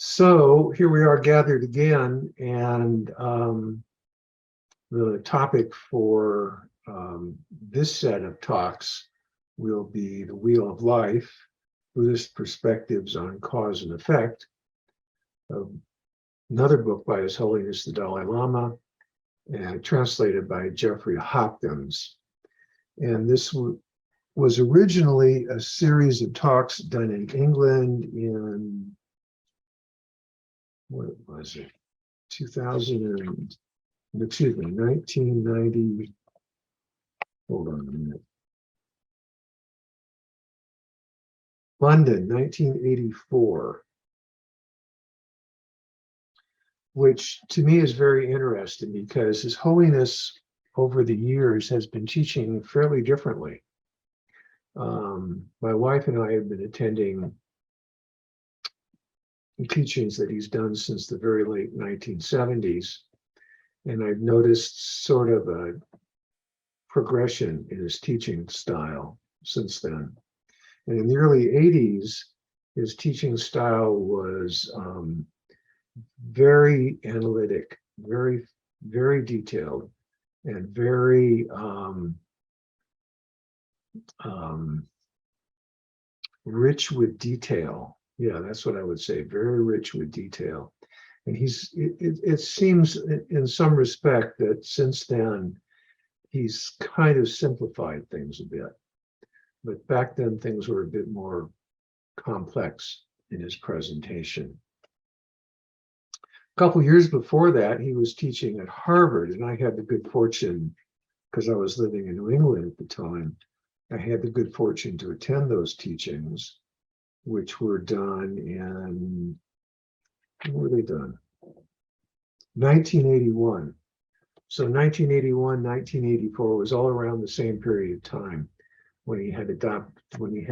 So here we are gathered again, and the topic for this set of talks will be the Wheel of Life, Buddhist Perspectives on Cause and Effect, another book by His Holiness the Dalai Lama, and translated by Jeffrey Hopkins. And this was originally a series of talks done in England in, what was it, 1990, hold on a minute. London, 1984, which to me is very interesting because His Holiness over the years has been teaching fairly differently. My wife and I have been attending teachings that he's done since the very late 1970s, and I've noticed sort of a progression in his teaching style since then. And in the early 80s, his teaching style was very analytic, very, very detailed, and very rich with detail. Yeah, that's what I would say, very rich with detail. And it seems in some respect that since then, he's kind of simplified things a bit. But back then, things were a bit more complex in his presentation. A couple years before that, he was teaching at Harvard, and I had the good fortune, because I was living in New England at the time, I had the good fortune to attend those teachings, which were done in, when were they done? 1981. So 1981, 1984 was all around the same period of time when he had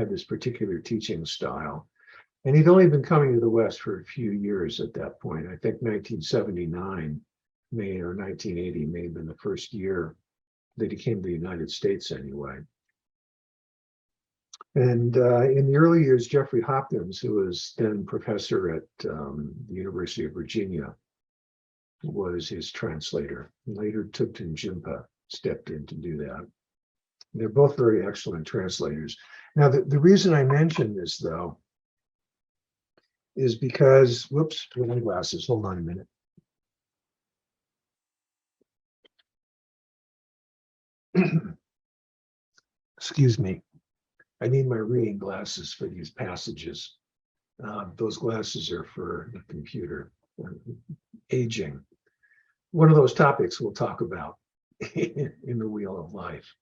this particular teaching style. And he'd only been coming to the West for a few years at that point. I think 1979 or 1980 may have been the first year that he came to the United States anyway. And in the early years, Jeffrey Hopkins, who was then professor at the University of Virginia, was his translator. Later, Thupten Jinpa stepped in to do that. They're both very excellent translators. Now, the reason I mention this, though, is because, whoops, my glasses, hold on a minute. Excuse me. I need my reading glasses for these passages. Those glasses are for the computer. Aging. One of those topics we'll talk about in the Wheel of Life.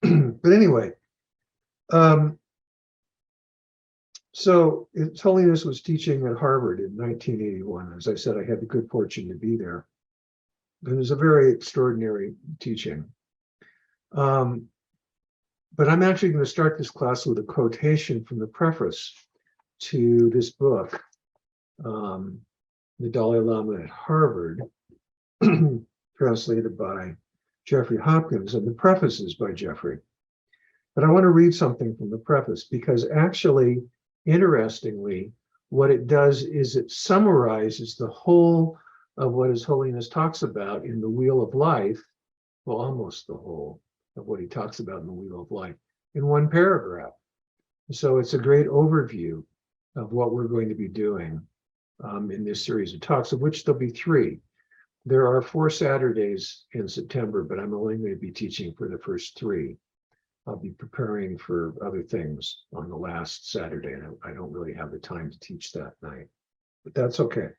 But anyway, so His Holiness was teaching at Harvard in 1981. As I said, I had the good fortune to be there. It was a very extraordinary teaching. But I'm actually going to start this class with a quotation from the preface to this book, The Dalai Lama at Harvard, translated by Jeffrey Hopkins, and the preface is by Jeffrey. But I want to read something from the preface because actually, interestingly, what it does is it summarizes the whole of what His Holiness talks about in the Wheel of Life, well, almost the whole of what he talks about in the Wheel of Life in one paragraph. So it's a great overview of what we're going to be doing in this series of talks, of which there'll be 3. There are 4 Saturdays in September, but I'm only going to be teaching for the first 3. I'll be preparing for other things on the last Saturday, and I don't really have the time to teach that night, but that's okay.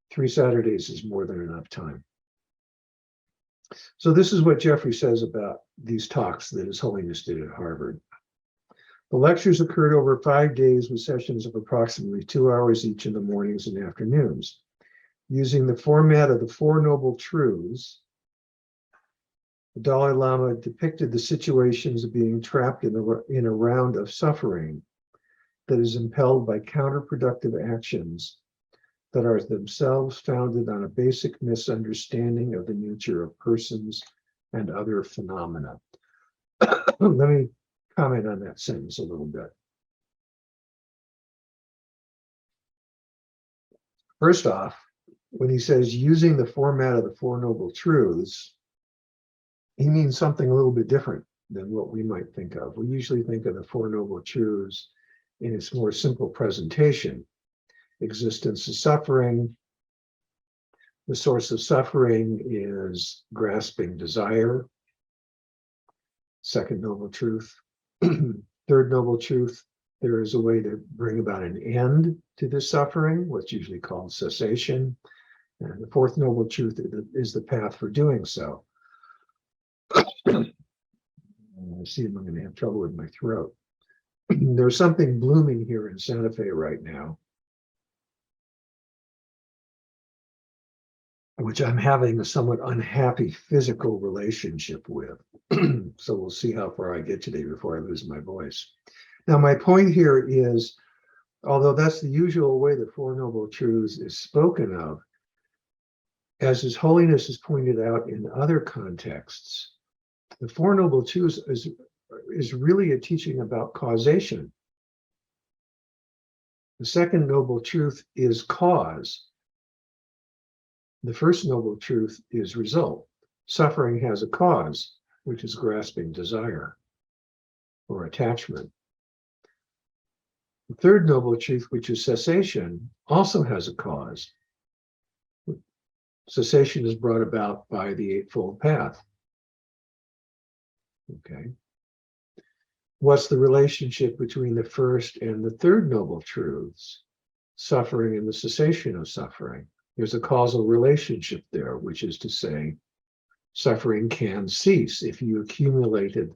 3 Saturdays is more than enough time. So this is what Jeffrey says about these talks that His Holiness did at Harvard. The lectures occurred over 5 days with sessions of approximately 2 hours each in the mornings and afternoons. Using the format of the Four Noble Truths, the Dalai Lama depicted the situations of being trapped in a round of suffering that is impelled by counterproductive actions that are themselves founded on a basic misunderstanding of the nature of persons and other phenomena. Let me comment on that sentence a little bit. First off, when he says using the format of the Four Noble Truths, he means something a little bit different than what we might think of. We usually think of the Four Noble Truths in its more simple presentation. Existence is suffering. The source of suffering is grasping desire. Second noble truth. Third noble truth, there is a way to bring about an end to this suffering, what's usually called cessation. And the fourth noble truth is the path for doing so. I see I'm going to have trouble with my throat. There's something blooming here in Santa Fe right now, which I'm having a somewhat unhappy physical relationship with. So we'll see how far I get today before I lose my voice. Now, my point here is, although that's the usual way the Four Noble Truths is spoken of, as His Holiness has pointed out in other contexts, the Four Noble Truths is really a teaching about causation. The second noble truth is cause. The first noble truth is result. Suffering has a cause, which is grasping desire or attachment. The third noble truth, which is cessation, also has a cause. Cessation is brought about by the Eightfold Path. Okay. What's the relationship between the first and the third noble truths? Suffering and the cessation of suffering. There's a causal relationship there, which is to say, suffering can cease if you accumulated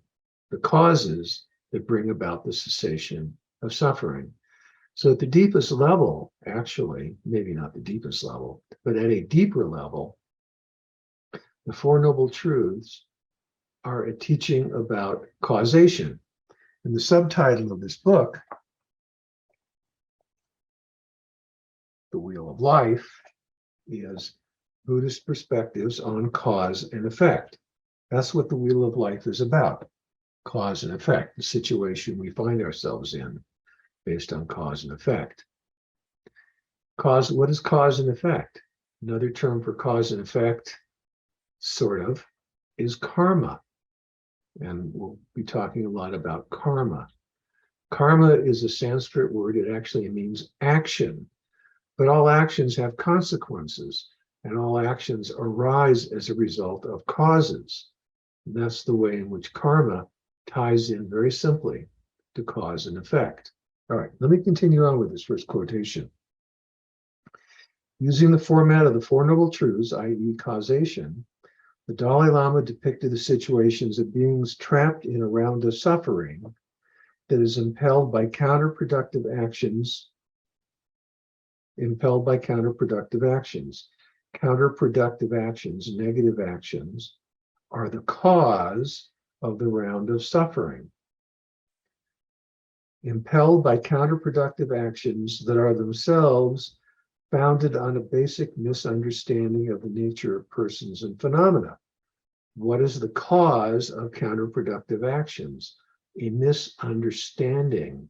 the causes that bring about the cessation of suffering. So at the deepest level, actually, maybe not the deepest level, but at a deeper level, the Four Noble Truths are a teaching about causation. And the subtitle of this book, The Wheel of Life, is Buddhist Perspectives on Cause and Effect. That's what the Wheel of Life is about. Cause and effect, the situation we find ourselves in based on cause and effect. What is cause and effect? Another term for cause and effect, sort of, is karma. And we'll be talking a lot about karma. Karma is a Sanskrit word. It actually means action. But all actions have consequences, and all actions arise as a result of causes. And that's the way in which karma ties in very simply to cause and effect. All right, let me continue on with this first quotation. Using the format of the Four Noble Truths, i.e. causation, the Dalai Lama depicted the situations of beings trapped in a round of suffering that is impelled by counterproductive actions. Counterproductive actions, negative actions, are the cause of the round of suffering. Impelled by counterproductive actions that are themselves founded on a basic misunderstanding of the nature of persons and phenomena. What is the cause of counterproductive actions? A misunderstanding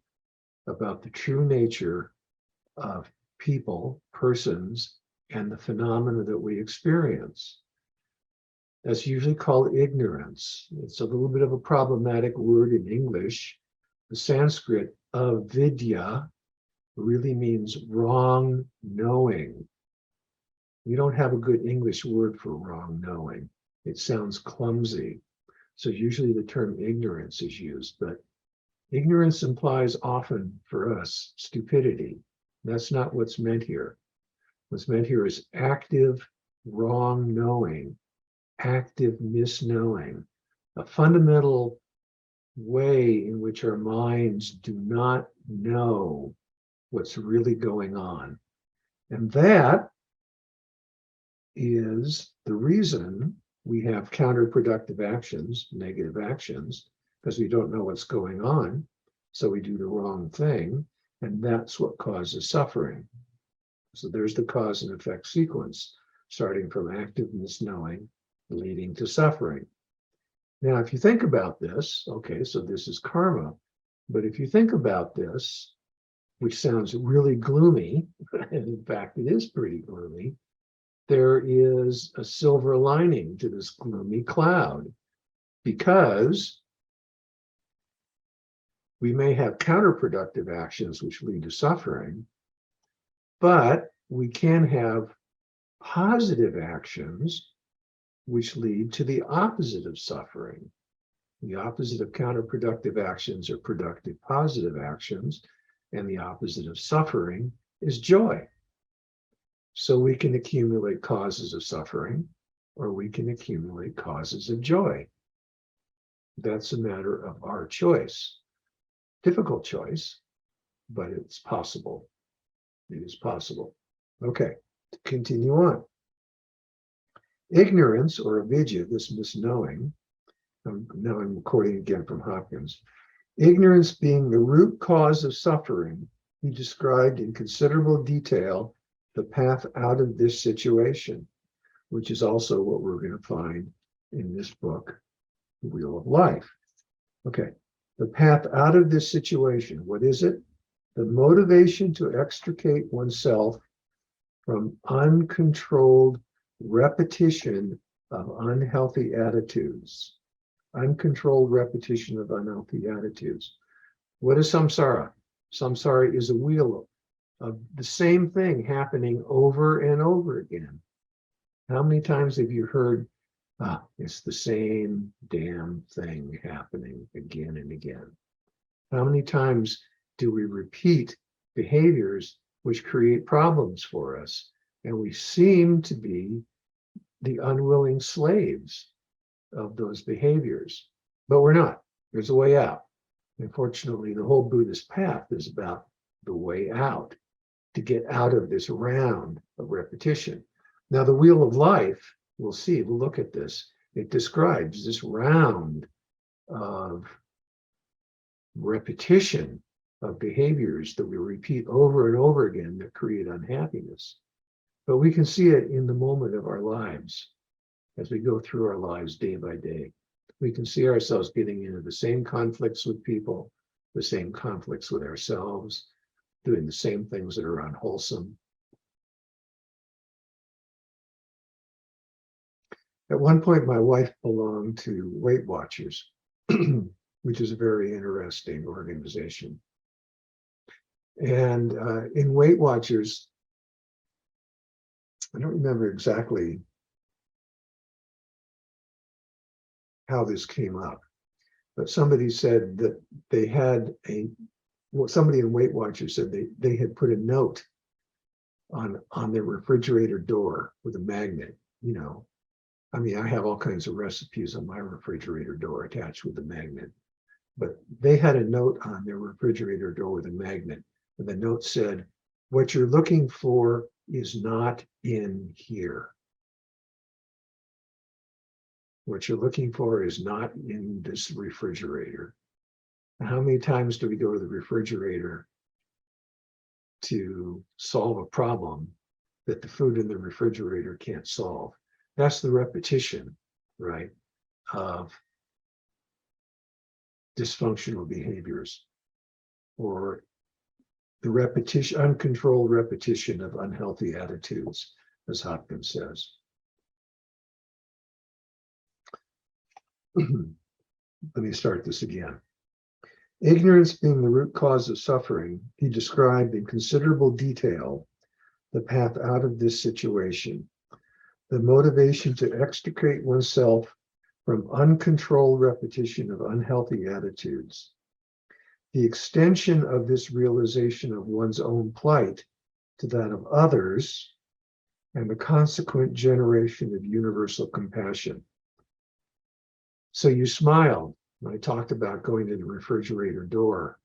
about the true nature of people, persons, and the phenomena that we experience. That's usually called ignorance. It's a little bit of a problematic word in English. The Sanskrit avidya really means wrong knowing. We don't have a good English word for wrong knowing. It sounds clumsy. So usually the term ignorance is used, but ignorance implies often for us stupidity. That's not what's meant here. What's meant here is active wrong knowing, active misknowing, a fundamental way in which our minds do not know what's really going on. And that is the reason we have counterproductive actions, negative actions, because we don't know what's going on. So we do the wrong thing, and that's what causes suffering. So there's the cause and effect sequence, starting from active misknowing, leading to suffering. Now, if you think about this, okay, so this is karma, but if you think about this, which sounds really gloomy, and in fact, it is pretty gloomy, there is a silver lining to this gloomy cloud, because we may have counterproductive actions which lead to suffering, but we can have positive actions which lead to the opposite of suffering. The opposite of counterproductive actions are productive, positive actions, and the opposite of suffering is joy. So we can accumulate causes of suffering, or we can accumulate causes of joy. That's a matter of our choice. Difficult choice, but it's possible. It is possible. Okay, to continue on. Ignorance, or avidya, this misknowing, now I'm quoting again from Hopkins, ignorance being the root cause of suffering, he described in considerable detail the path out of this situation, which is also what we're going to find in this book, The Wheel of Life. Okay, the path out of this situation, what is it? The motivation to extricate oneself from uncontrolled repetition of unhealthy attitudes. Uncontrolled repetition of unhealthy attitudes. What is samsara? Samsara is a wheel of the same thing happening over and over again. How many times have you heard, it's the same damn thing happening again and again? How many times do we repeat behaviors which create problems for us? And we seem to be the unwilling slaves of those behaviors, but we're not. There's a way out. Unfortunately, the whole Buddhist path is about the way out, to get out of this round of repetition. Now, the Wheel of Life, we'll see, we'll look at this. It describes this round of repetition of behaviors that we repeat over and over again that create unhappiness. But we can see it in the moment of our lives as we go through our lives day by day. We can see ourselves getting into the same conflicts with people, the same conflicts with ourselves, doing the same things that are unwholesome. At one point, my wife belonged to Weight Watchers, which is a very interesting organization. And in Weight Watchers, I don't remember exactly how this came up, but somebody said that they had somebody in Weight Watchers said they had put a note on their refrigerator door with a magnet. You know, I mean, I have all kinds of recipes on my refrigerator door attached with a magnet, but they had a note on their refrigerator door with a magnet, and the note said, "What you're looking for is not in here. What you're looking for is not in this refrigerator." And how many times do we go to the refrigerator to solve a problem that the food in the refrigerator can't solve? That's the repetition, right, of dysfunctional behaviors, or the repetition, uncontrolled repetition of unhealthy attitudes, as Hopkins says. Let me start this again. Ignorance being the root cause of suffering, he described in considerable detail the path out of this situation, the motivation to extricate oneself from uncontrolled repetition of unhealthy attitudes, the extension of this realization of one's own plight to that of others, and the consequent generation of universal compassion. So you smiled when I talked about going to the refrigerator door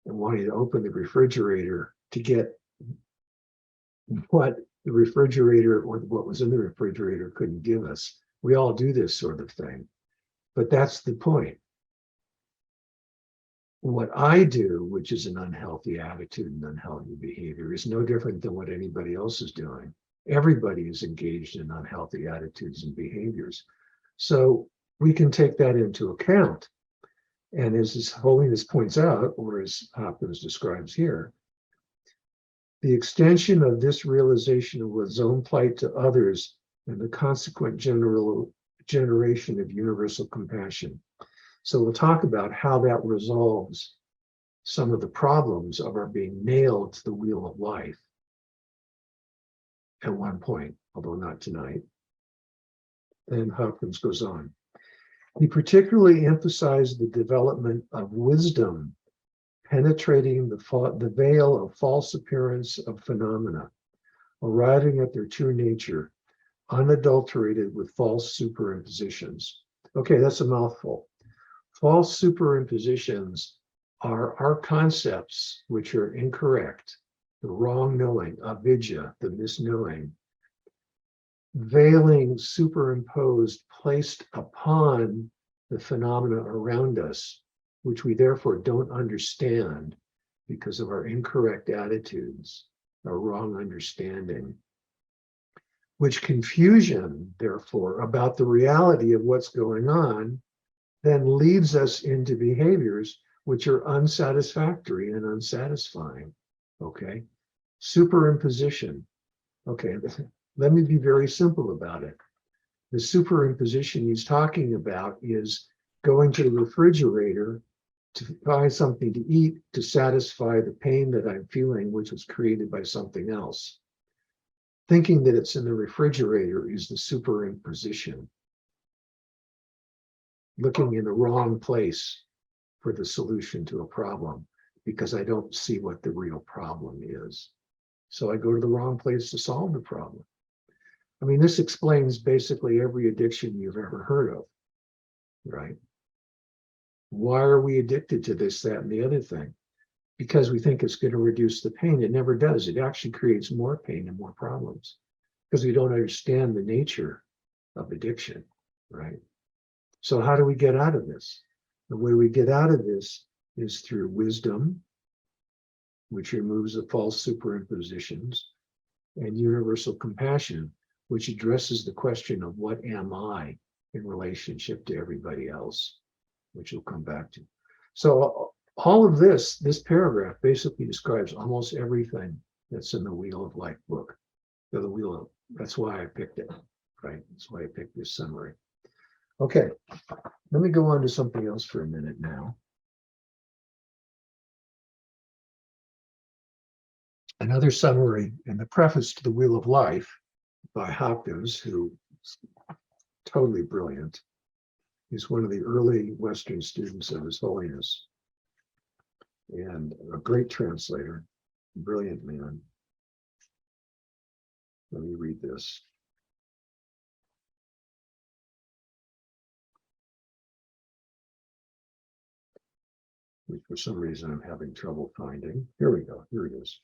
and wanting to open the refrigerator to get what the refrigerator or what was in the refrigerator couldn't give us. We all do this sort of thing, but that's the point. What I do, which is an unhealthy attitude and unhealthy behavior, is no different than what anybody else is doing. Everybody is engaged in unhealthy attitudes and behaviors. So we can take that into account. And as His Holiness points out, or as Hopkins describes here, the extension of this realization of one's own plight to others and the consequent generation of universal compassion. So we'll talk about how that resolves some of the problems of our being nailed to the wheel of life at one point, although not tonight. Then Hopkins goes on. He particularly emphasized the development of wisdom, penetrating the veil of false appearance of phenomena, arriving at their true nature, unadulterated with false superimpositions. Okay, that's a mouthful. False superimpositions are our concepts which are incorrect, the wrong knowing, avidya, the misknowing, veiling, superimposed, placed upon the phenomena around us, which we therefore don't understand because of our incorrect attitudes, our wrong understanding. Which confusion, therefore, about the reality of what's going on then leads us into behaviors which are unsatisfactory and unsatisfying. Okay? Superimposition. Okay, let me be very simple about it. The superimposition he's talking about is going to the refrigerator to find something to eat to satisfy the pain that I'm feeling, which was created by something else. Thinking that it's in the refrigerator is the superimposition. Looking in the wrong place for the solution to a problem because I don't see what the real problem is. So I go to the wrong place to solve the problem. I mean, this explains basically every addiction you've ever heard of, right? Why are we addicted to this, that, and the other thing? Because we think it's going to reduce the pain. It never does. It actually creates more pain and more problems because we don't understand the nature of addiction, right? So how do we get out of this? The way we get out of this is through wisdom, which removes the false superimpositions, and universal compassion, which addresses the question of what am I in relationship to everybody else, which we'll come back to. So all of this paragraph basically describes almost everything that's in the Wheel of Life book. That's why I picked it, right? That's why I picked this summary. Okay, let me go on to something else for a minute now. Another summary in the preface to the Wheel of Life by Hopkins, who is totally brilliant. He's one of the early Western students of His Holiness and a great translator, brilliant man. Let me read this. Which for some reason I'm having trouble finding. Here we go. Here it is.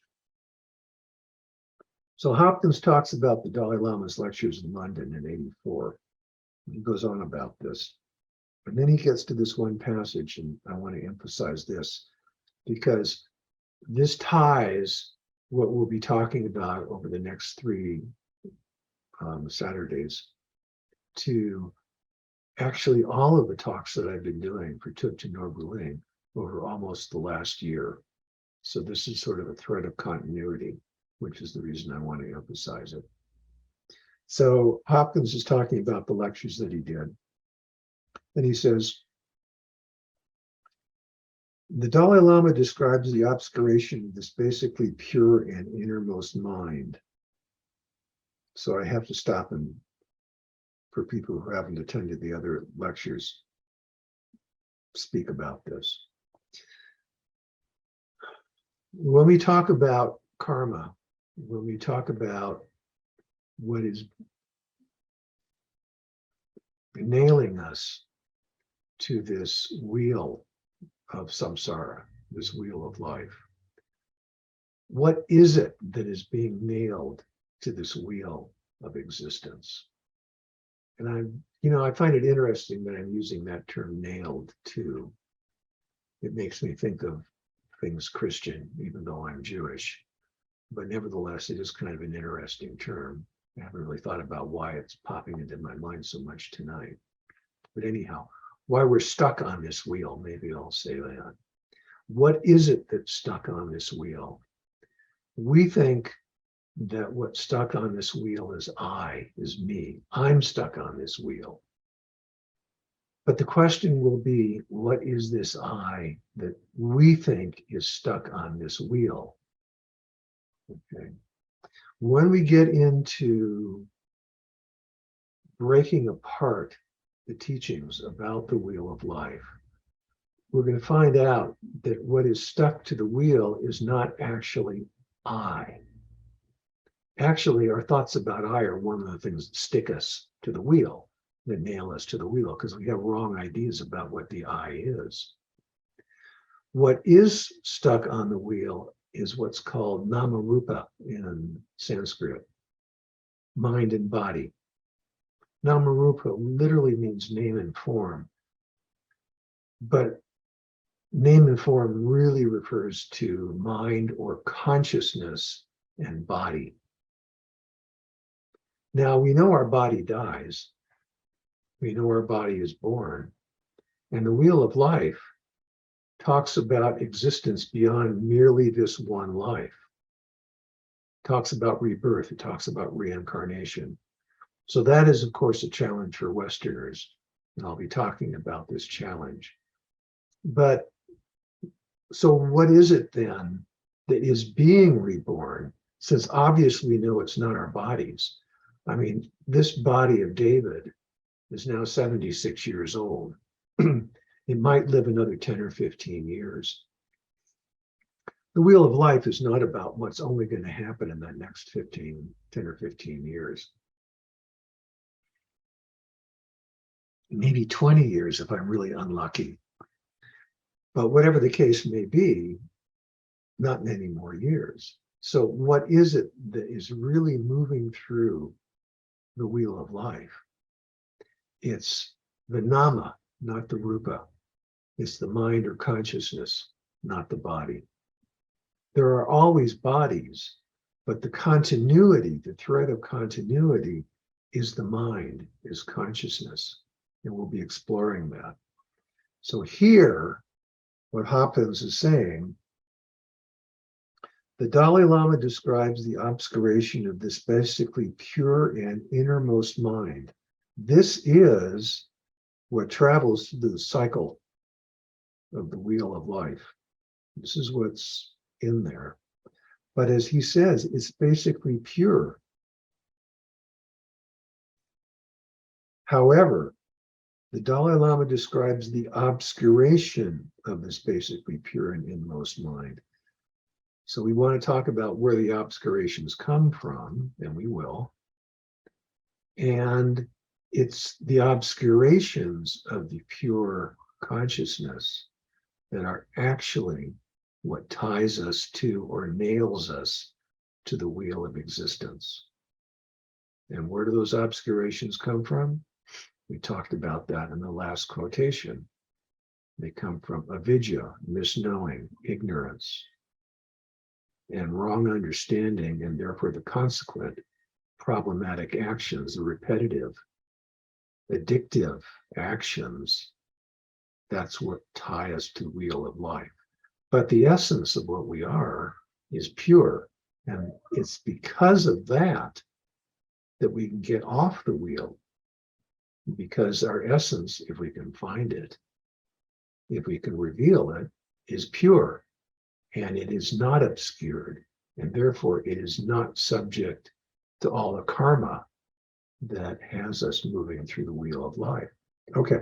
So Hopkins talks about the Dalai Lama's lectures in London in '84. He goes on about this. And then he gets to this one passage, and I want to emphasize this because this ties what we'll be talking about over the next 3 Saturdays to actually all of the talks that I've been doing for Thupten Norbuling over almost the last year. So this is sort of a thread of continuity, which is the reason I want to emphasize it. So Hopkins is talking about the lectures that he did. And he says, the Dalai Lama describes the obscuration of this basically pure and innermost mind. So I have to stop and, for people who haven't attended the other lectures, speak about this. When we talk about karma, when we talk about what is nailing us to this wheel of samsara, this wheel of life, what is it that is being nailed to this wheel of existence? And I find it interesting that I'm using that term nailed too. It makes me think of things Christian, even though I'm Jewish. But nevertheless, it is kind of an interesting term. I haven't really thought about why it's popping into my mind so much tonight. But anyhow, why we're stuck on this wheel. Maybe I'll say that. What is it that's stuck on this wheel? We think that what's stuck on this wheel is me. I'm stuck on this wheel. But the question will be, what is this I that we think is stuck on this wheel? Okay. When we get into breaking apart the teachings about the wheel of life, we're going to find out that what is stuck to the wheel is not actually I. Actually, our thoughts about I are one of the things that stick us to the wheel, that nail us to the wheel, because we have wrong ideas about what the I is. What is stuck on the wheel is what's called namarupa in Sanskrit, mind and body. Namarupa literally means name and form, but name and form really refers to mind or consciousness and body. Now, we know our body dies. We know our body is born. And the wheel of life talks about existence beyond merely this one life. It talks about rebirth. It talks about reincarnation. So that is, of course, a challenge for Westerners. And I'll be talking about this challenge. But so what is it then that is being reborn? Since obviously we know it's not our bodies. I mean, this body of David is now 76 years old. It might live another 10 or 15 years. The wheel of life is not about what's only going to happen in that next 10 or 15 years. Maybe 20 years if I'm really unlucky. But whatever the case may be, not many more years. So what is it that is really moving through the wheel of life? It's the nama, not the rupa. It's the mind or consciousness, not the body. There are always bodies, but the continuity, the thread of continuity is the mind, is consciousness. And we'll be exploring that. So here, what Hopkins is saying, the Dalai Lama describes the obscuration of this basically pure and innermost mind. This is what travels through the cycle of the wheel of life. This is what's in there. But as he says, it's basically pure. However, the Dalai Lama describes the obscuration of this basically pure and inmost mind. So we want to talk about where the obscurations come from, and we will. And it's the obscurations of the pure consciousness that are actually what ties us to or nails us to the wheel of existence. And where do those obscurations come from? We talked about that in the last quotation. They come from avidya, misknowing, ignorance, and wrong understanding, and therefore the consequent problematic actions, the repetitive, addictive actions. That's what tie us to the wheel of life. But the essence of what we are is pure. And it's because of that that we can get off the wheel. Because our essence, if we can find it, if we can reveal it, is pure. And it is not obscured. And therefore, it is not subject to all the karma that has us moving through the wheel of life. Okay.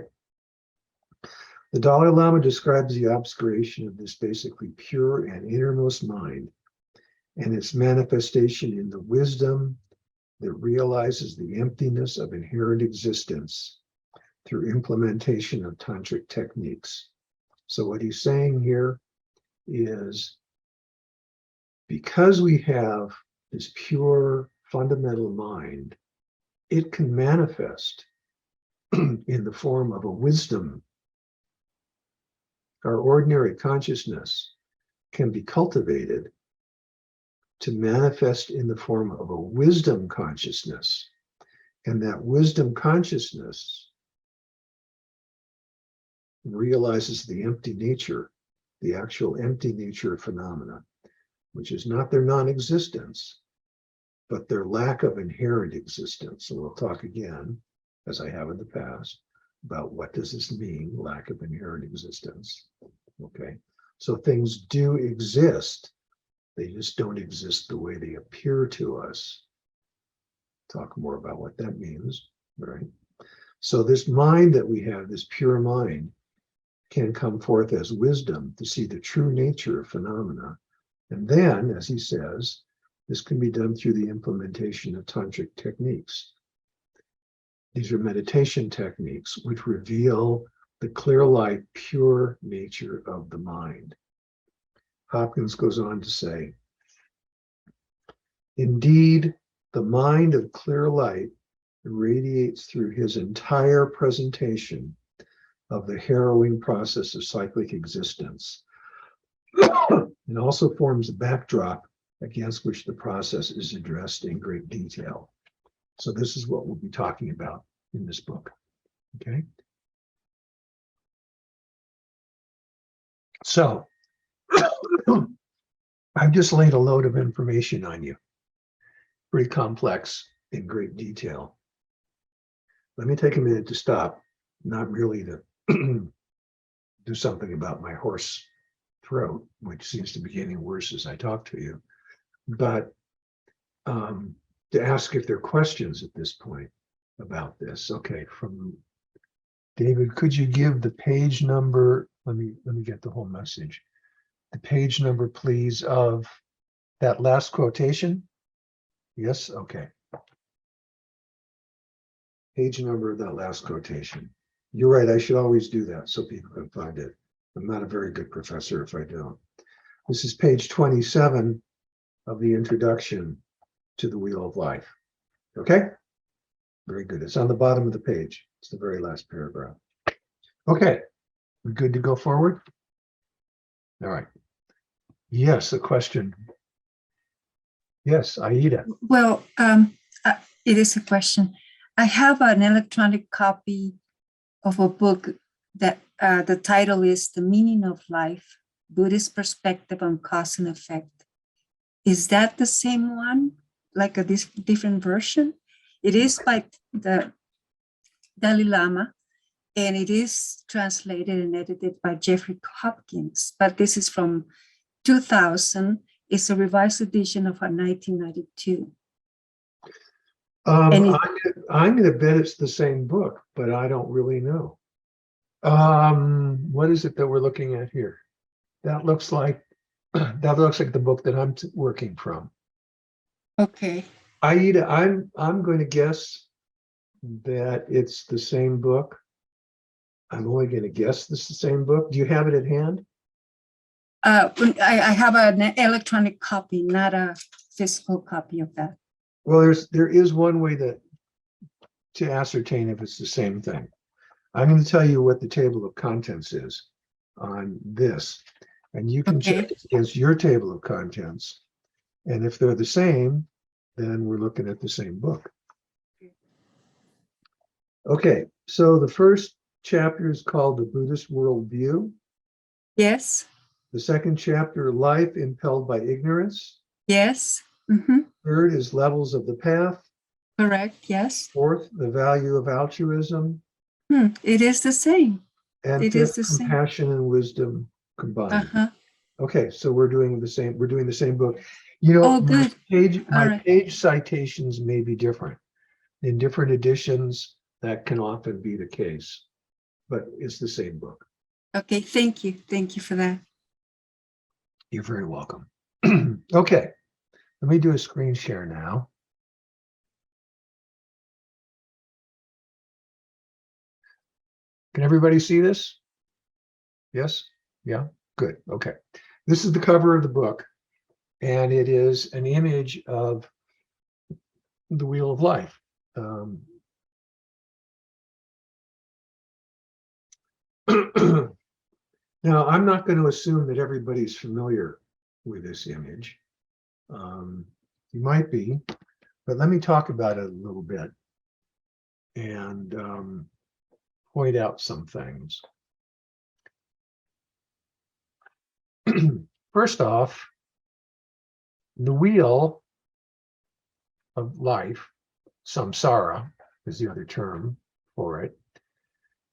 The Dalai Lama describes the obscuration of this basically pure and innermost mind and its manifestation in the wisdom that realizes the emptiness of inherent existence through implementation of tantric techniques. So what he's saying here is, because we have this pure fundamental mind, it can manifest in the form of a wisdom. Our ordinary consciousness can be cultivated to manifest in the form of a wisdom consciousness. And that wisdom consciousness and realizes the empty nature, the actual empty nature of phenomena, which is not their non-existence, but their lack of inherent existence. So we'll talk again, as I have in the past, about what does this mean, lack of inherent existence. Okay, so things do exist, they just don't exist the way they appear to us. Talk more about what that means, right? So this mind that we have, this pure mind, can come forth as wisdom to see the true nature of phenomena. And then, as he says, this can be done through the implementation of tantric techniques. These are meditation techniques which reveal the clear light, pure nature of the mind. Hopkins goes on to say, indeed, the mind of clear light radiates through his entire presentation of the harrowing process of cyclic existence, and also forms a backdrop against which the process is addressed in great detail. So this is what we'll be talking about in this book, okay? So I've just laid a load of information on you, pretty complex in great detail. Let me take a minute to stop, not really to do something about my hoarse throat, which seems to be getting worse as I talk to you, but to ask if there are questions at this point about this. Okay, from David, could you give the page number? Let me get the whole message. The page number, please, of that last quotation. Yes, okay. Page number of that last quotation. You're right, I should always do that so people can find it. I'm not a very good professor if I don't. This is page 27 of the introduction to the Wheel of Life. Okay? Very good. It's on the bottom of the page. It's the very last paragraph. Okay, we good to go forward? All right. Yes, a question. Yes, Aida. Well, it is a question. I have an electronic copy of a book that the title is The Meaning of Life, Buddhist Perspective on Cause and Effect. Is that the same one, like a different version? It is by the Dalai Lama, and it is translated and edited by Jeffrey Hopkins, but this is from 2000. It's a revised edition of 1992. I'm going to bet it's the same book, but I don't really know. What is it that we're looking at here? That looks like the book that I'm working from. Okay. Aida, I'm going to guess that it's the same book. I'm only going to guess this is the same book. Do you have it at hand? I have an electronic copy, not a physical copy of that. Well, there is one way to ascertain if it's the same thing. I'm going to tell you what the table of contents is on this, and you can check it against your table of contents. And if they're the same, then we're looking at the same book. Okay, so the first chapter is called The Buddhist Worldview. Yes. The second chapter, Life Impelled by Ignorance. Yes. Mm-hmm. Third is Levels of the Path. Correct, yes. Fourth, The Value of Altruism. It is the same. And it fifth, is the same. Compassion and Wisdom combined. Uh-huh. Okay, so we're doing the same book. You know, oh, good. my page citations may be different. In different editions, that can often be the case, but it's the same book. Okay, thank you. Thank you for that. You're very welcome. Okay, let me do a screen share now. Can everybody see this? Yes? Yeah? Good. Okay. This is the cover of the book, and it is an image of the Wheel of Life. Now, I'm not going to assume that everybody's familiar with this image. You might be, but let me talk about it a little bit and point out some things. First off, the wheel of life, samsara is the other term for it,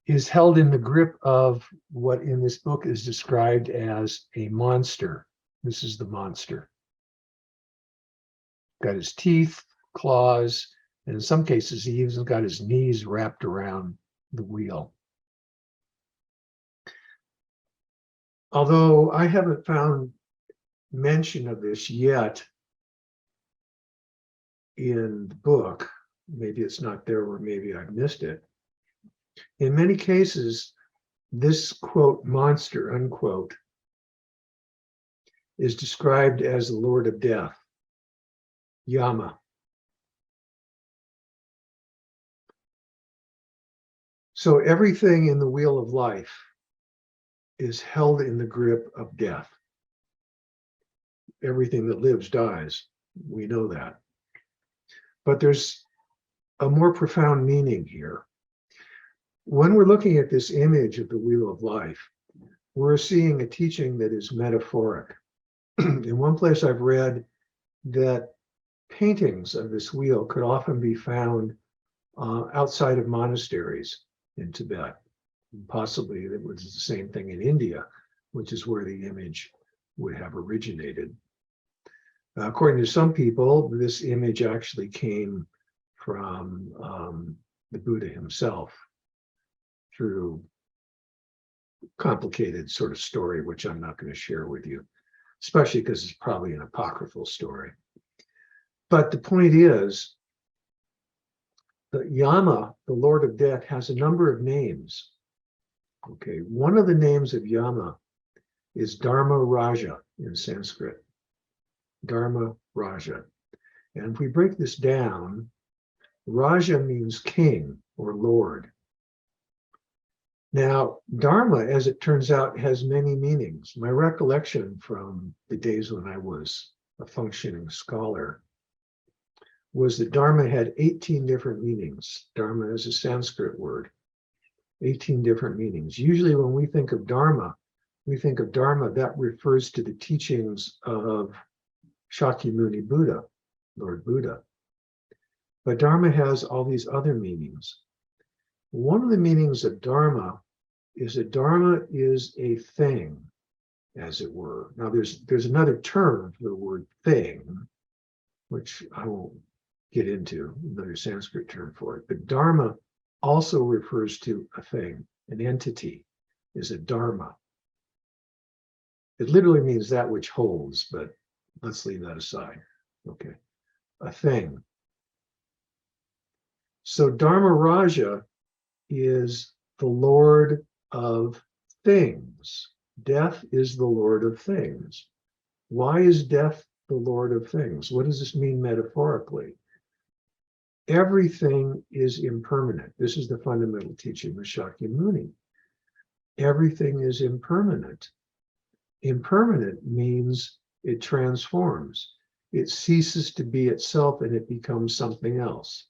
is held in the grip of what in this book is described as a monster. This is the monster. Got his teeth, claws, and in some cases, he even got his knees wrapped around the wheel. Although I haven't found mention of this yet in the book, maybe it's not there or maybe I've missed it. In many cases, this quote, monster, unquote, is described as the Lord of Death, Yama. So everything in the wheel of life is held in the grip of death. Everything that lives dies. We know that. But there's a more profound meaning here. When we're looking at this image of the wheel of life, we're seeing a teaching that is metaphoric. In one place I've read that paintings of this wheel could often be found outside of monasteries in Tibet. Possibly it was the same thing in India, which is where the image would have originated. According to some people, this image actually came from the Buddha himself through complicated sort of story, which I'm not going to share with you, especially because it's probably an apocryphal story. But the point is that Yama, the Lord of Death, has a number of names. Okay, one of the names of Yama is Dharma Raja in Sanskrit. Dharma Raja. And if we break this down, Raja means king or lord. Now, Dharma, as it turns out, has many meanings. My recollection from the days when I was a functioning scholar was that Dharma had 18 different meanings. Dharma is a Sanskrit word, 18 different meanings. Usually when we think of Dharma that refers to the teachings of Shakyamuni Buddha, Lord Buddha. But Dharma has all these other meanings. One of the meanings of Dharma is that Dharma is a thing, as it were. Now there's another term for the word thing, which I won't get into, another Sanskrit term for it. But Dharma also refers to a thing, an entity is a Dharma. It literally means that which holds, but let's leave that aside. Okay, a thing. So Dharma Raja is the Lord of things. Death is the Lord of things. Why is death the Lord of things? What does this mean metaphorically? Everything is impermanent. This is the fundamental teaching of Shakyamuni. Everything is impermanent. Impermanent means it transforms. It ceases to be itself and it becomes something else.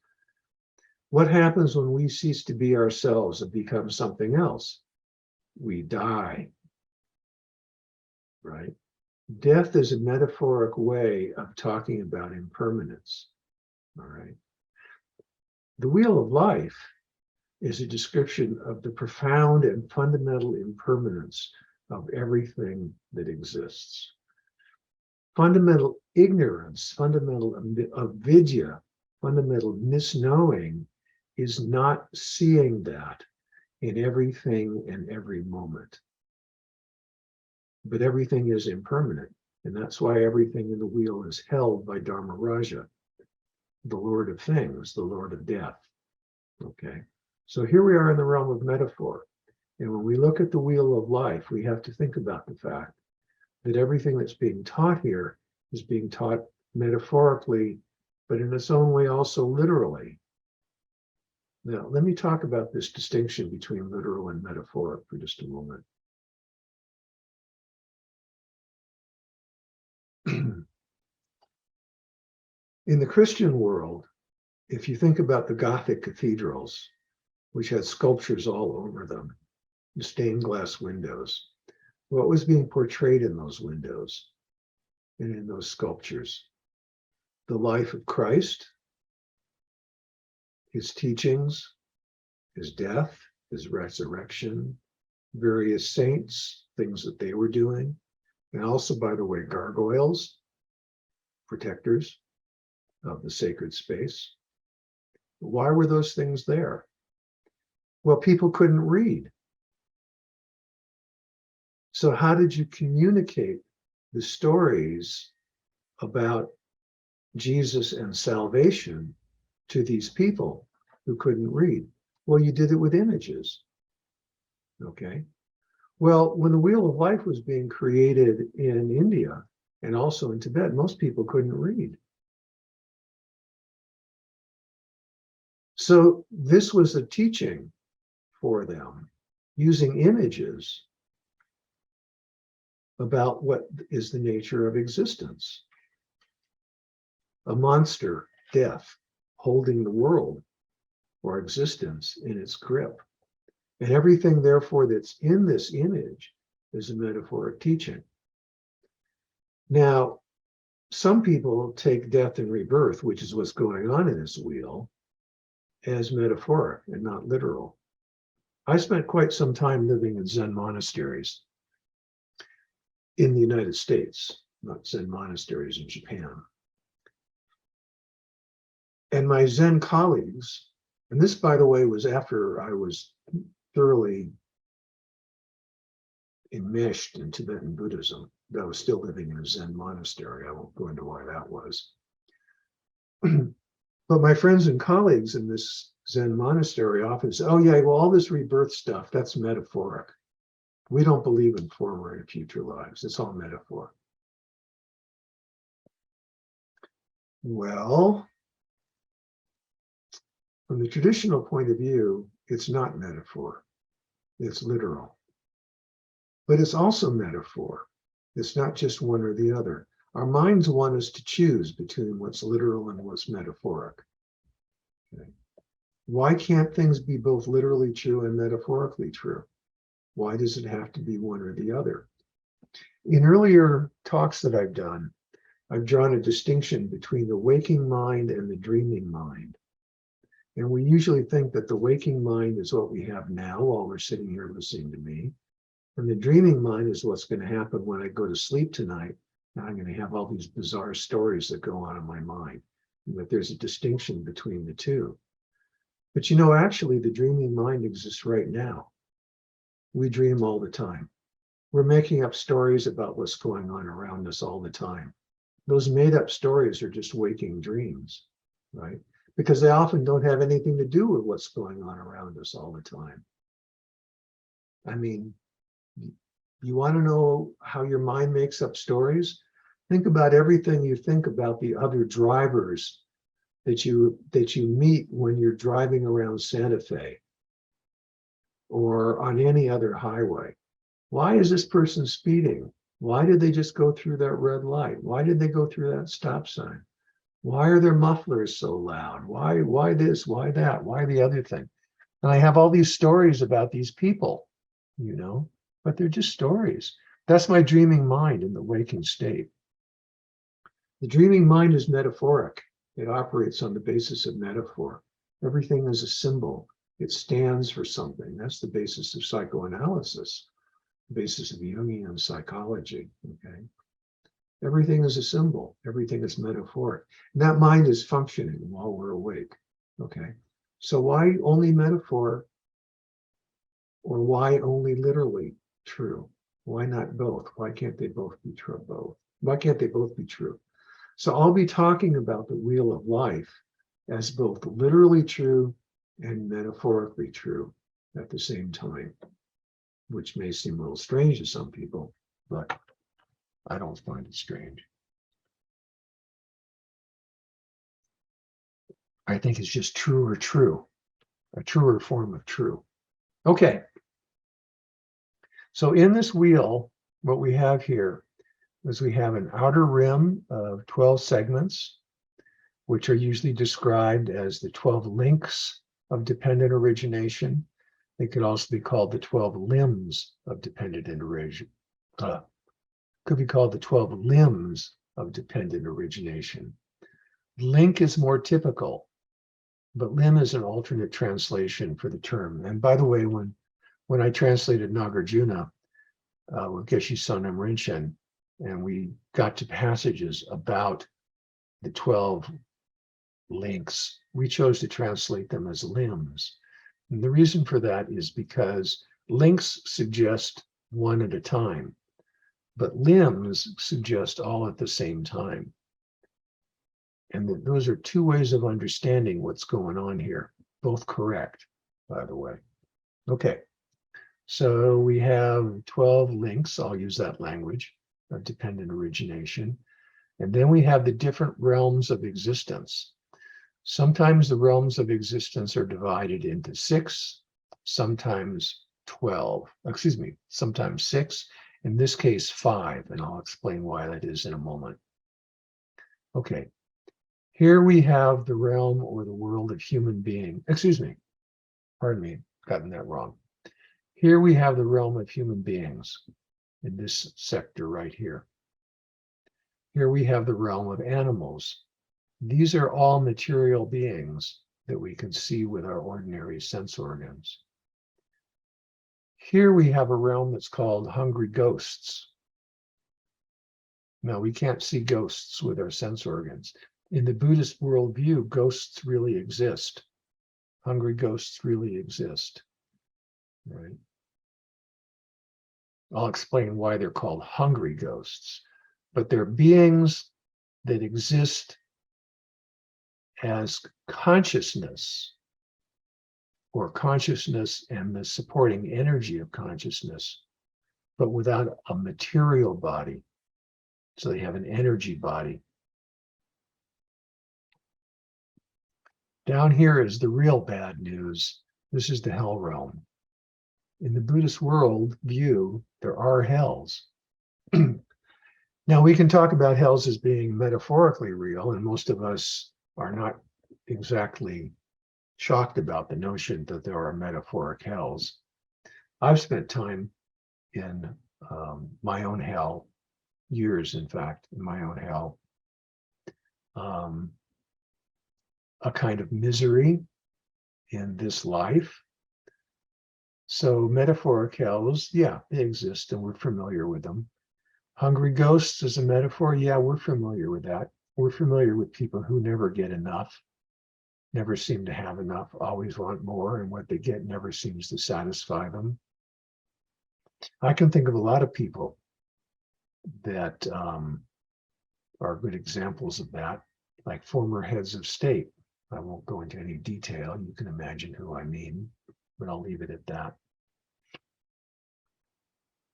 What happens when we cease to be ourselves and become something else? We die, right? Death is a metaphoric way of talking about impermanence, all right? The wheel of life is a description of the profound and fundamental impermanence of everything that exists. Fundamental ignorance, fundamental avidya, fundamental misknowing is not seeing that in everything and every moment. But everything is impermanent, and that's why everything in the wheel is held by Dharma Raja, the Lord of things, the Lord of death. Okay, so here we are in the realm of metaphor. And when we look at the wheel of life, we have to think about the fact that everything that's being taught here is being taught metaphorically, but in its own way also literally. Now, let me talk about this distinction between literal and metaphoric for just a moment. In the Christian world, if you think about the Gothic cathedrals, which had sculptures all over them, the stained glass windows, What was being portrayed in those windows and in those sculptures? The life of Christ, his teachings, his death, his resurrection, various saints, things that they were doing, and also, by the way, gargoyles, protectors of the sacred space. Why were those things there? Well, people couldn't read. So how did you communicate the stories about Jesus and salvation to these people who couldn't read? Well, you did it with images. Okay. Well, when the Wheel of Life was being created in India and also in Tibet, most people couldn't read. So this was a teaching for them using images about what is the nature of existence. A monster, death, holding the world or existence in its grip. And everything, therefore, that's in this image is a metaphoric teaching. Now, some people take death and rebirth, which is what's going on in this wheel, as metaphoric and not literal. I spent quite some time living in Zen monasteries in the United States, not Zen monasteries in Japan. And my Zen colleagues, and this, by the way, was after I was thoroughly enmeshed in Tibetan Buddhism. I was still living in a Zen monastery. I won't go into why that was. But my friends and colleagues in this Zen monastery often say, oh yeah, well, all this rebirth stuff, that's metaphoric. We don't believe in former and future lives. It's all metaphor. Well, from the traditional point of view, it's not metaphor. It's literal. But it's also metaphor. It's not just one or the other. Our minds want us to choose between what's literal and what's metaphoric. Okay. Why can't things be both literally true and metaphorically true? Why does it have to be one or the other? In earlier talks that I've done, I've drawn a distinction between the waking mind and the dreaming mind. And we usually think that the waking mind is what we have now while we're sitting here listening to me. And the dreaming mind is what's going to happen when I go to sleep tonight. And I'm going to have all these bizarre stories that go on in my mind. And that there's a distinction between the two. But you know, actually, the dreaming mind exists right now. We dream all the time. We're making up stories about what's going on around us all the time. Those made up stories are just waking dreams, right? Because they often don't have anything to do with what's going on around us all the time. I mean, you want to know how your mind makes up stories? Think about everything you think about the other drivers that you meet when you're driving around Santa Fe or on any other highway. Why is this person speeding? Why did they just go through that red light? Why did they go through that stop sign? Why are their mufflers so loud? Why this? Why that? Why the other thing? And I have all these stories about these people, you know, but they're just stories. That's my dreaming mind in the waking state. The dreaming mind is metaphoric. It operates on the basis of metaphor. Everything is a symbol. It stands for something. That's the basis of psychoanalysis, the basis of Jungian psychology, okay? Everything is a symbol. Everything is metaphoric. And that mind is functioning while we're awake, okay? So why only metaphor, or why only literally true? Why not both? Why can't they both be true? Both? Why can't they both be true? So I'll be talking about the wheel of life as both literally true and metaphorically true at the same time, which may seem a little strange to some people, but I don't find it strange. I think it's just true or true, a truer form of true. Okay. So in this wheel, what we have here is we have an outer rim of 12 segments, which are usually described as the 12 links of dependent origination. They could also be called the 12 limbs of dependent could be called the 12 limbs of dependent origination. Link is more typical, but limb is an alternate translation for the term. And by the way, when I translated Nagarjuna with Geshe Sonam Rinchen, and we got to passages about the 12 links, we chose to translate them as limbs. And the reason for that is because links suggest one at a time, but limbs suggest all at the same time. And those are two ways of understanding what's going on here, both correct, by the way. Okay, so we have 12 links, I'll use that language, of dependent origination. And then we have the different realms of existence. Sometimes the realms of existence are divided into 6, sometimes 12, sometimes 6, in this case 5, and I'll explain why that is in a moment. Okay, here we have the realm or the world of human being. Pardon me, gotten that wrong. Here we have the realm of human beings in this sector right here. Here we have the realm of animals. These are all material beings that we can see with our ordinary sense organs. Here we have a realm that's called hungry ghosts. Now, we can't see ghosts with our sense organs. In the Buddhist worldview, ghosts really exist. Hungry ghosts really exist, right? I'll explain why they're called hungry ghosts, but they're beings that exist as consciousness, or consciousness and the supporting energy of consciousness, but without a material body. So they have an energy body. Down here is the real bad news. This is the hell realm. In the Buddhist world view, there are hells. Now, we can talk about hells as being metaphorically real, and most of us are not exactly shocked about the notion that there are metaphoric hells. I've spent time in my own hell, years, in fact, in my own hell. A kind of misery in this life. So metaphoric hells, yeah, they exist and we're familiar with them. Hungry ghosts as a metaphor, yeah, we're familiar with that. We're familiar with people who never get enough, never seem to have enough, always want more, and what they get never seems to satisfy them. I can think of a lot of people that are good examples of that, like former heads of state. I won't go into any detail. You can imagine who I mean, but I'll leave it at that.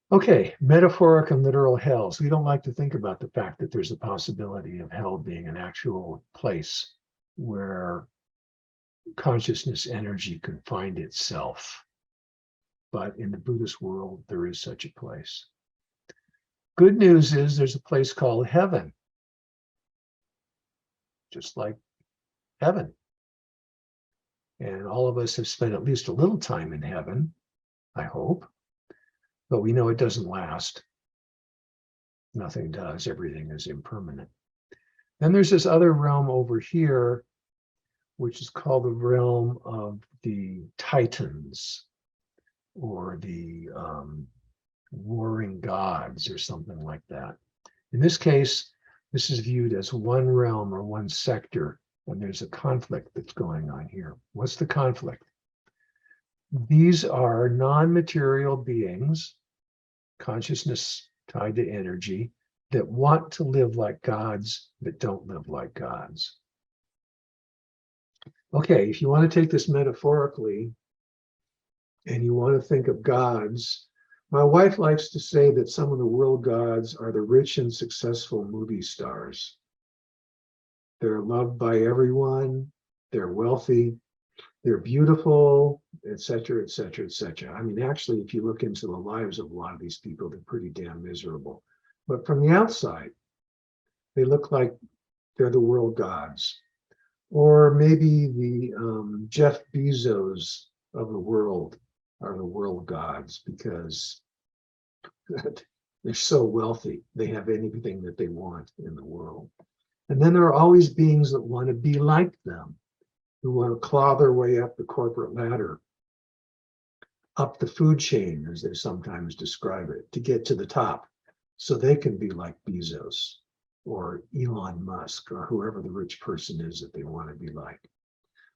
Okay, metaphoric and literal hells. We don't like to think about the fact that there's a possibility of hell being an actual place where consciousness energy can find itself. But in the Buddhist world, there is such a place. Good news is there's a place called heaven, just like heaven. And all of us have spent at least a little time in heaven, I hope. But we know it doesn't last. Nothing does. Everything is impermanent. Then there's this other realm over here, which is called the realm of the Titans, or the warring gods, or something like that. In this case, this is viewed as one realm or one sector, and there's a conflict that's going on here. What's the conflict? These are non-material beings, consciousness tied to energy, that want to live like gods, but don't live like gods. Okay, if you want to take this metaphorically, and you want to think of gods, my wife likes to say that some of the world gods are the rich and successful movie stars. They're loved by everyone, they're wealthy, they're beautiful, etc., etc., etc. I mean, actually, if you look into the lives of a lot of these people, they're pretty damn miserable. But from the outside, they look like they're the world gods. Or maybe the Jeff Bezos of the world are the world gods, because They're so wealthy, they have anything that they want in the world. And then there are always beings that want to be like them, who want to claw their way up the corporate ladder, up the food chain, as they sometimes describe it, to get to the top so they can be like Bezos or Elon Musk or whoever the rich person is that they want to be like.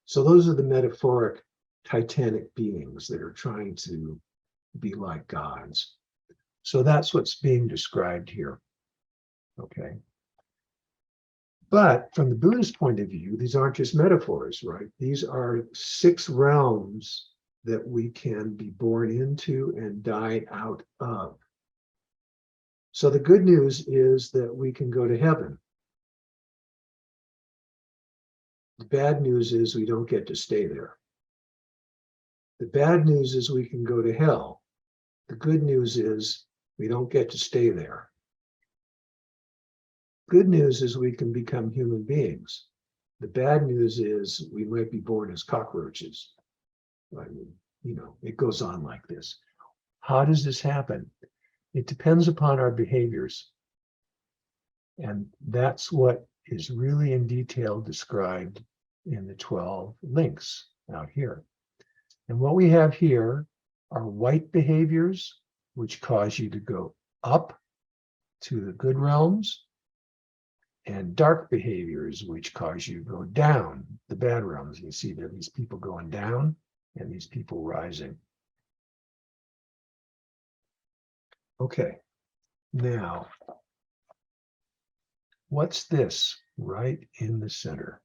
So those are the metaphoric titanic beings that are trying to be like gods. So that's what's being described here. Okay. But from the Buddhist point of view, these aren't just metaphors, right? These are 6 realms that we can be born into and die out of. So the good news is that we can go to heaven. The bad news is we don't get to stay there. The bad news is we can go to hell. The good news is we don't get to stay there. Good news is we can become human beings. The bad news is we might be born as cockroaches. I mean, it goes on like this. How does this happen? It depends upon our behaviors. And that's what is really in detail described in the 12 links out here. And what we have here are white behaviors, which cause you to go up to the good realms, and dark behaviors, which cause you to go down the bad realms. You see there are these people going down and these people rising. Okay, now, what's this right in the center?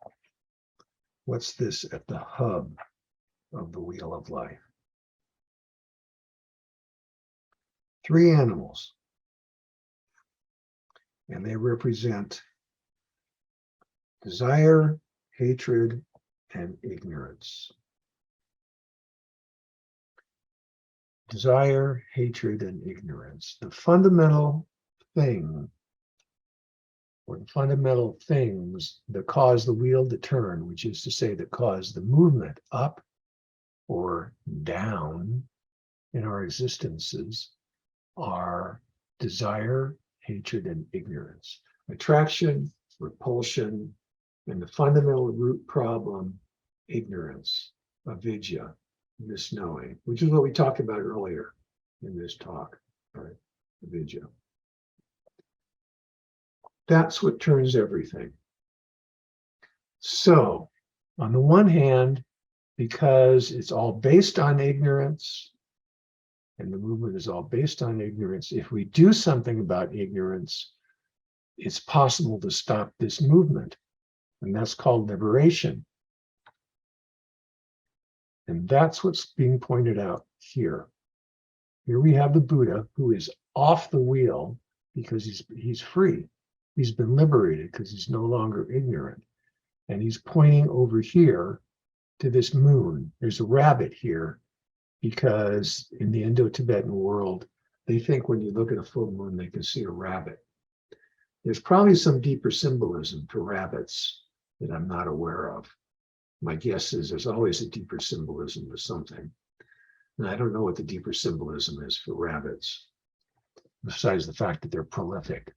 What's this at the hub of the wheel of life? 3 animals, and they represent desire, hatred, and ignorance. Desire, hatred, and ignorance. The fundamental thing, or the fundamental things that cause the wheel to turn, which is to say that cause the movement up or down in our existences, are desire, hatred, and ignorance. Attraction, repulsion, and the fundamental root problem, ignorance, avidya, misknowing, which is what we talked about earlier in this talk, right? Avidya. That's what turns everything. So, on the one hand, because it's all based on ignorance, and the movement is all based on ignorance, if we do something about ignorance, it's possible to stop this movement. And that's called liberation. And that's what's being pointed out here. Here we have the Buddha, who is off the wheel because he's free. He's been liberated because he's no longer ignorant. And he's pointing over here to this moon. There's a rabbit here because in the Indo-Tibetan world, they think when you look at a full moon, they can see a rabbit. There's probably some deeper symbolism for rabbits that I'm not aware of. My guess is there's always a deeper symbolism to something. And I don't know what the deeper symbolism is for rabbits, besides the fact that they're prolific.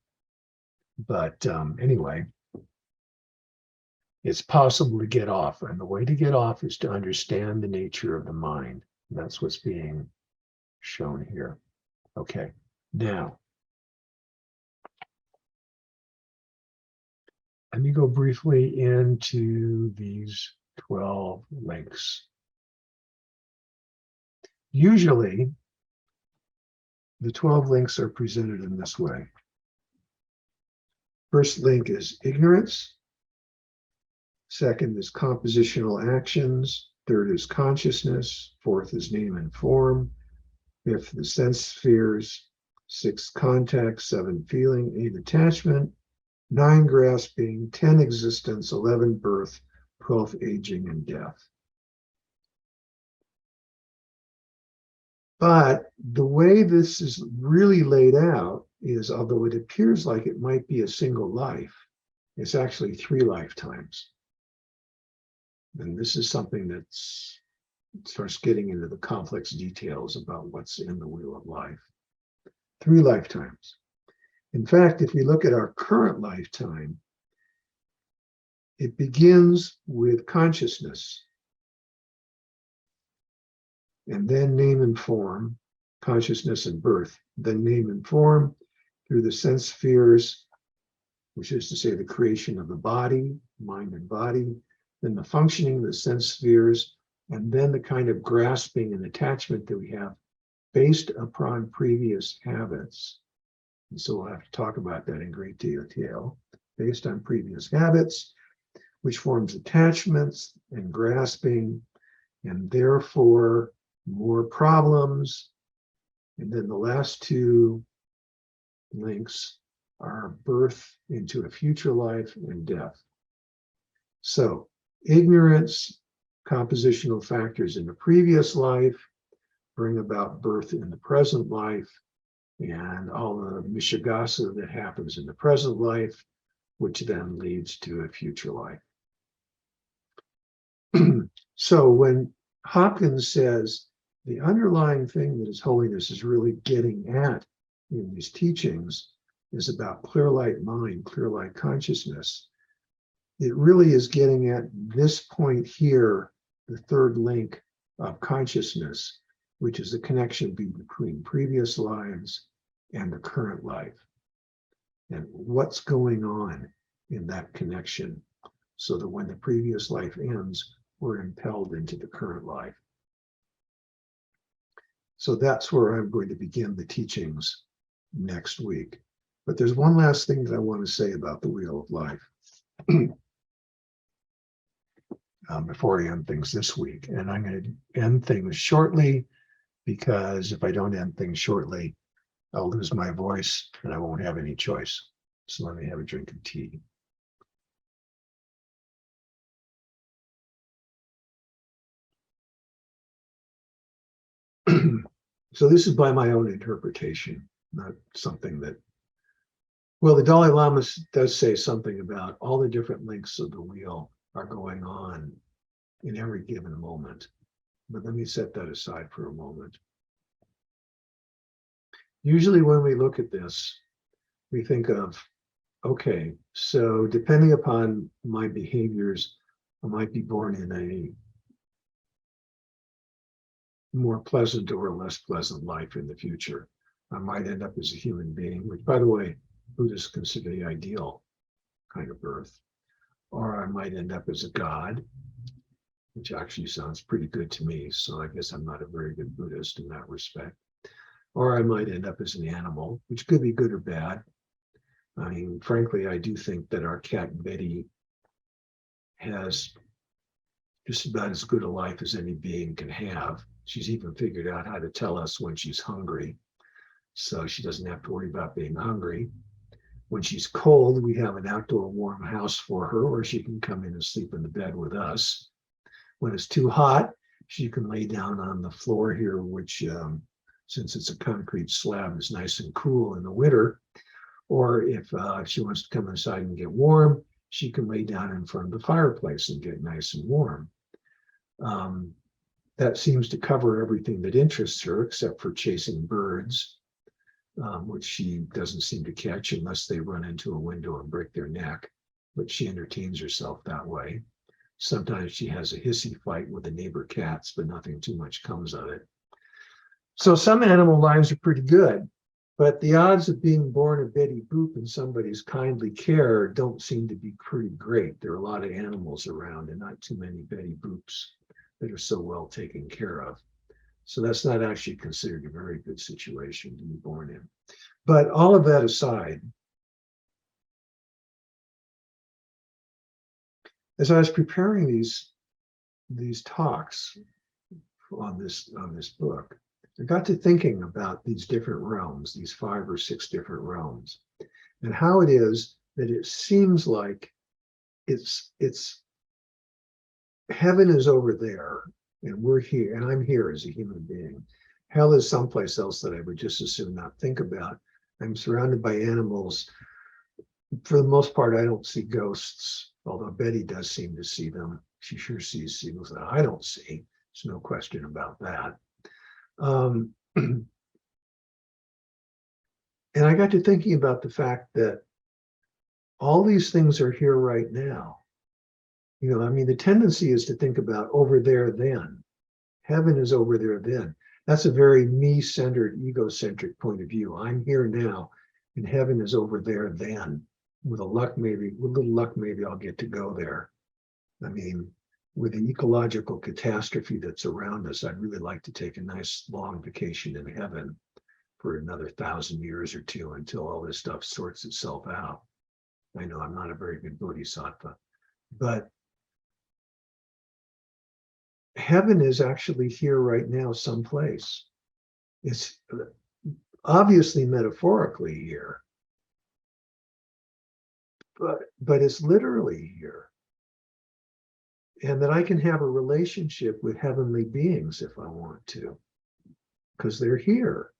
But anyway, it's possible to get off. And the way to get off is to understand the nature of the mind. And that's what's being shown here. Okay, now, let me go briefly into these 12 links. Usually, the 12 links are presented in this way. First link is ignorance. Second is compositional actions. Third is consciousness. Fourth is name and form. Fifth, the sense spheres. 6, contact. 7, feeling. 8, attachment. 9, grasping. 10, existence. 11, birth. 12, aging and death. But the way this is really laid out is, although it appears like it might be a single life, it's actually 3 lifetimes. And this is something that starts getting into the complex details about what's in the wheel of life. 3 lifetimes. In fact, if we look at our current lifetime, it begins with consciousness, and then name and form, consciousness and birth, then name and form through the sense spheres, which is to say the creation of the body, mind and body, then the functioning of the sense spheres, and then the kind of grasping and attachment that we have based upon previous habits. And so we'll have to talk about that in great detail. Based on previous habits, which forms attachments and grasping, and therefore more problems. And then the last 2 links are birth into a future life and death. So ignorance, compositional factors in the previous life bring about birth in the present life, and all the mishagasa that happens in the present life, which then leads to a future life. So when Hopkins says the underlying thing that His Holiness is really getting at in these teachings is about clear light mind, clear light consciousness, it really is getting at this point here, the 3rd link of consciousness, which is the connection between previous lives and the current life, and what's going on in that connection, so that when the previous life ends, we're impelled into the current life. So that's where I'm going to begin the teachings next week. But there's one last thing that I want to say about the Wheel of Life before I end things this week. And I'm going to end things shortly, because if I don't end things shortly, I'll lose my voice and I won't have any choice. So let me have a drink of tea. So this is by my own interpretation, not something that, well, the Dalai Lama does say something about all the different links of the wheel are going on in every given moment. But let me set that aside for a moment. Usually when we look at this, we think of, okay, so depending upon my behaviors, I might be born in a more pleasant or less pleasant life in the future. I might end up as a human being, which, by the way, Buddhists consider the ideal kind of birth. Or I might end up as a god, which actually sounds pretty good to me. So I guess I'm not a very good Buddhist in that respect. Or I might end up as an animal, which could be good or bad. I mean, frankly, I do think that our cat Betty has just about as good a life as any being can have. She's even figured out how to tell us when she's hungry, so she doesn't have to worry about being hungry. When she's cold, we have an outdoor warm house for her, or she can come in and sleep in the bed with us. When it's too hot, she can lay down on the floor here, which, since it's a concrete slab, is nice and cool in the winter. Or if she wants to come inside and get warm, she can lay down in front of the fireplace and get nice and warm. That seems to cover everything that interests her, except for chasing birds, which she doesn't seem to catch unless they run into a window and break their neck. But she entertains herself that way. Sometimes she has a hissy fight with the neighbor cats, but nothing too much comes of it. So some animal lives are pretty good, but the odds of being born a Betty Boop in somebody's kindly care don't seem to be pretty great. There are a lot of animals around and not too many Betty Boops that are so well taken care of. So that's not actually considered a very good situation to be born in. But all of that aside, as I was preparing these talks on this book, I got to thinking about these different realms, these 5 or 6 different realms, and how it is that it seems like it's heaven is over there and we're here, and I'm here as a human being. Hell is someplace else that I would just as soon not think about. I'm surrounded by animals. For the most part, I don't see ghosts, although Betty does seem to see them. She sure sees things that I don't see. There's no question about that. And I got to thinking about the fact that all these things are here right now. You know, I mean, the tendency is to think about over there then. Heaven is over there then. That's a very me-centered, egocentric point of view. I'm here now, and heaven is over there then. With little luck, maybe I'll get to go there. I mean, with the ecological catastrophe that's around us, I'd really like to take a nice long vacation in heaven for another 1,000 years or two until all this stuff sorts itself out. I know I'm not a very good bodhisattva, but heaven is actually here right now someplace. It's obviously metaphorically here, but it's literally here. And that I can have a relationship with heavenly beings if I want to, because they're here.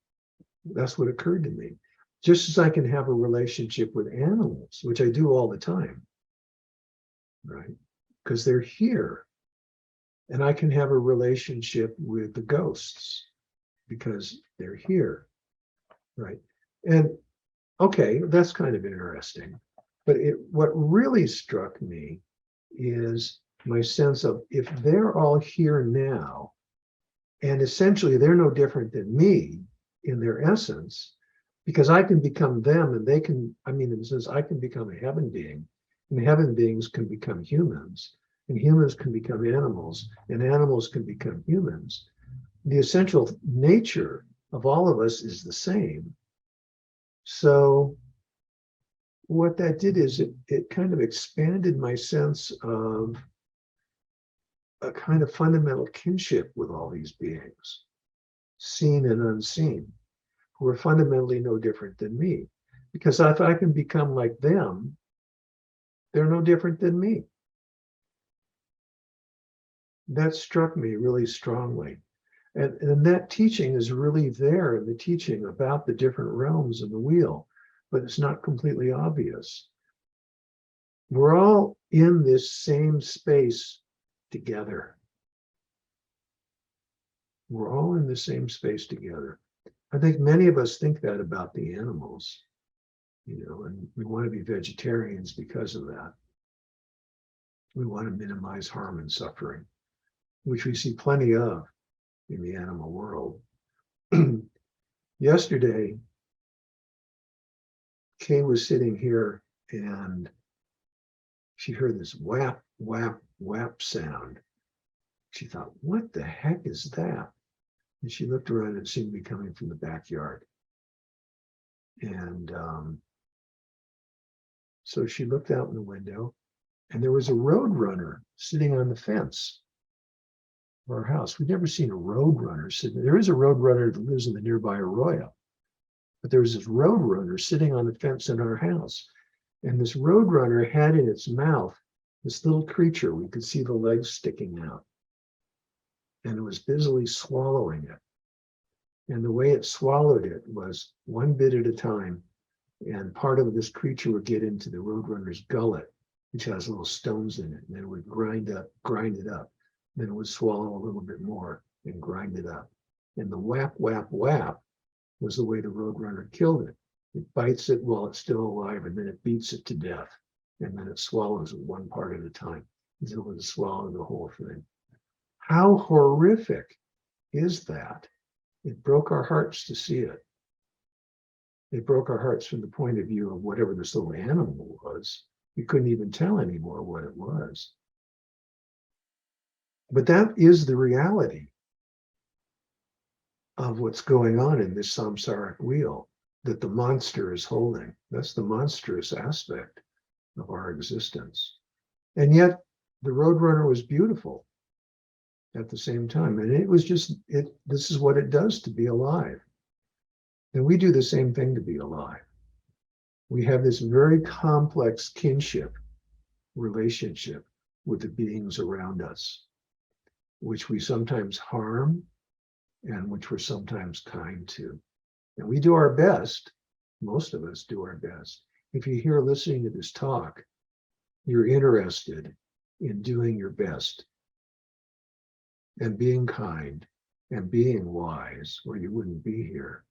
That's what occurred to me. Just as I can have a relationship with animals, which I do all the time, right? Because they're here. And I can have a relationship with the ghosts because they're here, right? And okay, that's kind of interesting. But what really struck me is my sense of if they're all here now, and essentially they're no different than me in their essence, because I can become them and they can, I mean, in a sense, I can become a heaven being, and heaven beings can become humans, and humans can become animals, and animals can become humans. The essential nature of all of us is the same. So what that did is it kind of expanded my sense of a kind of fundamental kinship with all these beings, seen and unseen, who are fundamentally no different than me. Because if I can become like them, they're no different than me. That struck me really strongly. And that teaching is really there in the teaching about the different realms of the wheel, but it's not completely obvious. We're all in this same space together. We're all in the same space together. I think many of us think that about the animals, you know, and we want to be vegetarians because of that. We want to minimize harm and suffering, which we see plenty of in the animal world. Yesterday, Kay was sitting here and she heard this whap, whap, whap sound. She thought, what the heck is that? And she looked around and it seemed to be coming from the backyard. And so she looked out in the window and there was a road runner sitting on the fence of our house. We'd never seen a road runner sitting. There is a road runner that lives in the nearby arroyo, but there was this road runner sitting on the fence in our house. And this road runner had in its mouth this little creature. We could see the legs sticking out. And it was busily swallowing it. And the way it swallowed it was one bit at a time. And part of this creature would get into the roadrunner's gullet, which has little stones in it. And then it would grind it up. Then it would swallow a little bit more and grind it up. And the whap, whap, whap was the way the roadrunner killed it. It bites it while it's still alive, and then it beats it to death. And then it swallows it one part at a time until it swallows the whole thing. How horrific is that? It broke our hearts to see it. It broke our hearts from the point of view of whatever this little animal was. We couldn't even tell anymore what it was. But that is the reality of what's going on in this samsaric wheel that the monster is holding. That's the monstrous aspect of our existence. And yet the roadrunner was beautiful at the same time. And it was just, this is what it does to be alive. And we do the same thing to be alive. We have this very complex kinship relationship with the beings around us, which we sometimes harm and which we're sometimes kind to. And we do our best, most of us do our best. If you're here listening to this talk, you're interested in doing your best and being kind and being wise, or you wouldn't be here.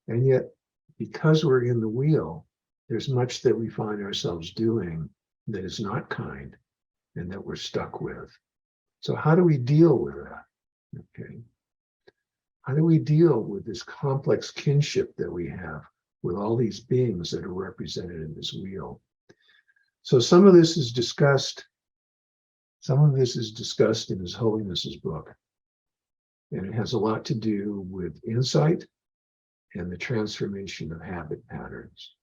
And yet because we're in the wheel, there's much that we find ourselves doing that is not kind and that we're stuck with. So how do we deal with that? Okay. How do we deal with this complex kinship that we have with all these beings that are represented in this wheel? So some of this is discussed. Some of this is discussed in His Holiness's book. And it has a lot to do with insight and the transformation of habit patterns.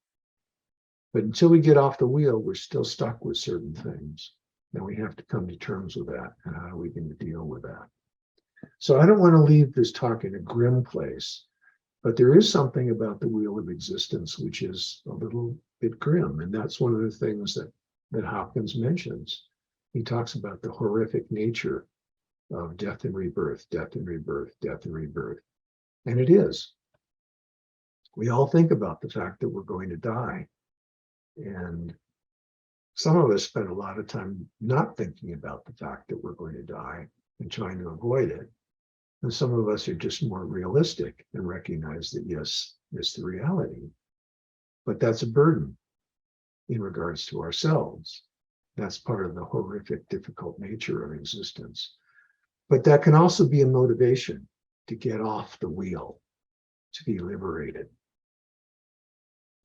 But until we get off the wheel, we're still stuck with certain things. And we have to come to terms with that. And how are we going to deal with that? So I don't want to leave this talk in a grim place, but there is something about the wheel of existence which is a little bit grim. And that's one of the things that Hopkins mentions. He talks about the horrific nature of death and rebirth, death and rebirth, death and rebirth. And it is. We all think about the fact that we're going to die. And some of us spend a lot of time not thinking about the fact that we're going to die and trying to avoid it. And some of us are just more realistic and recognize that, yes, it's the reality. But that's a burden in regards to ourselves. That's part of the horrific, difficult nature of existence. But that can also be a motivation to get off the wheel, to be liberated.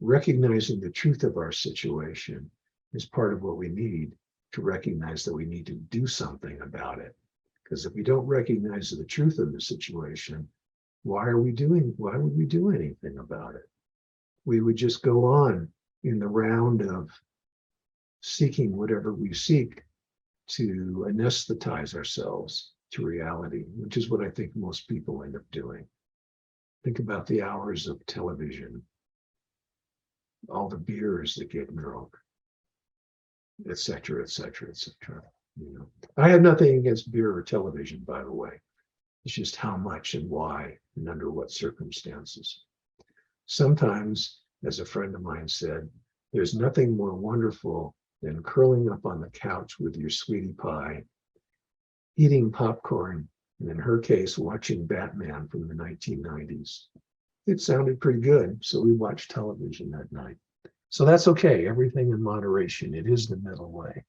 Recognizing the truth of our situation is part of what we need to recognize that we need to do something about it. Because if we don't recognize the truth of the situation, why would we do anything about it? We would just go on in the round of seeking whatever we seek to anesthetize ourselves to reality, which is what I think most people end up doing. Think about the hours of television, all the beers that get drunk, et cetera, et cetera, et cetera. You know, I have nothing against beer or television, by the way. It's just how much and why and under what circumstances. Sometimes, as a friend of mine said, there's nothing more wonderful than curling up on the couch with your sweetie pie, eating popcorn, and in her case, watching Batman from the 1990s. It sounded pretty good, so we watched television that night. So that's okay, everything in moderation. It is the middle way.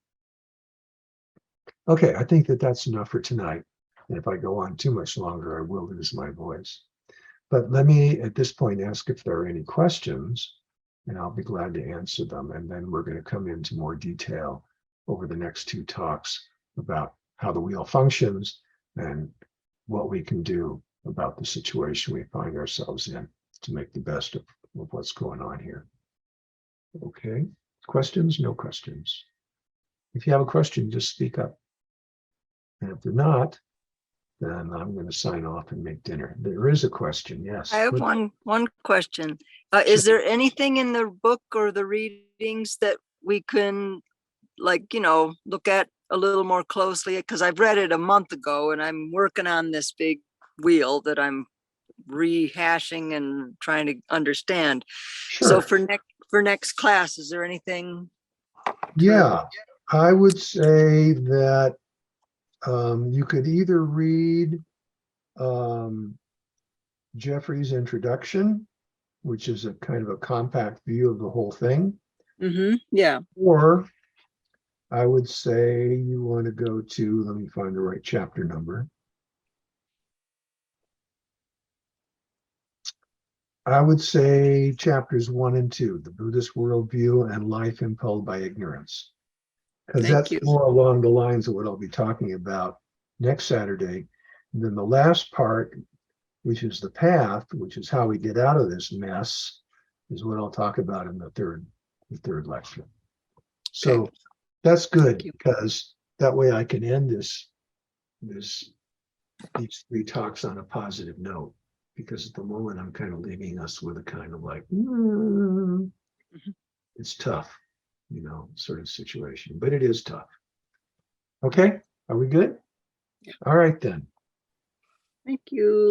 Okay, I think that that's enough for tonight. And if I go on too much longer, I will lose my voice. But let me, at this point, ask if there are any questions, and I'll be glad to answer them. And then we're going to come into more detail over the next two talks about how the wheel functions and what we can do about the situation we find ourselves in to make the best of what's going on here. Okay, questions? No questions. If you have a question, just speak up. And if they're not, then I'm going to sign off and make dinner. There is a question, yes. I have one question. Sure. Is there anything in the book or the readings that we can, like, look at a little more closely? Because I've read it a month ago and I'm working on this big wheel that I'm rehashing and trying to understand. Sure. So for next class, is there anything? Yeah, I would say that you could either read Jeffrey's introduction, which is a kind of a compact view of the whole thing. Yeah. Or I would say you want to go to, let me find the right chapter number. I would say chapters 1 and 2, the Buddhist worldview and life impelled by ignorance. Because that's more along the lines of what I'll be talking about next Saturday. And then the last part, which is the path, which is how we get out of this mess, is what I'll talk about in the third lecture. So that's good, because that way I can end these three talks on a positive note. Because at the moment I'm kind of leaving us with a kind of like, it's tough, sort of situation, but it is tough. Okay, are we good? Yeah. All right then. Thank you.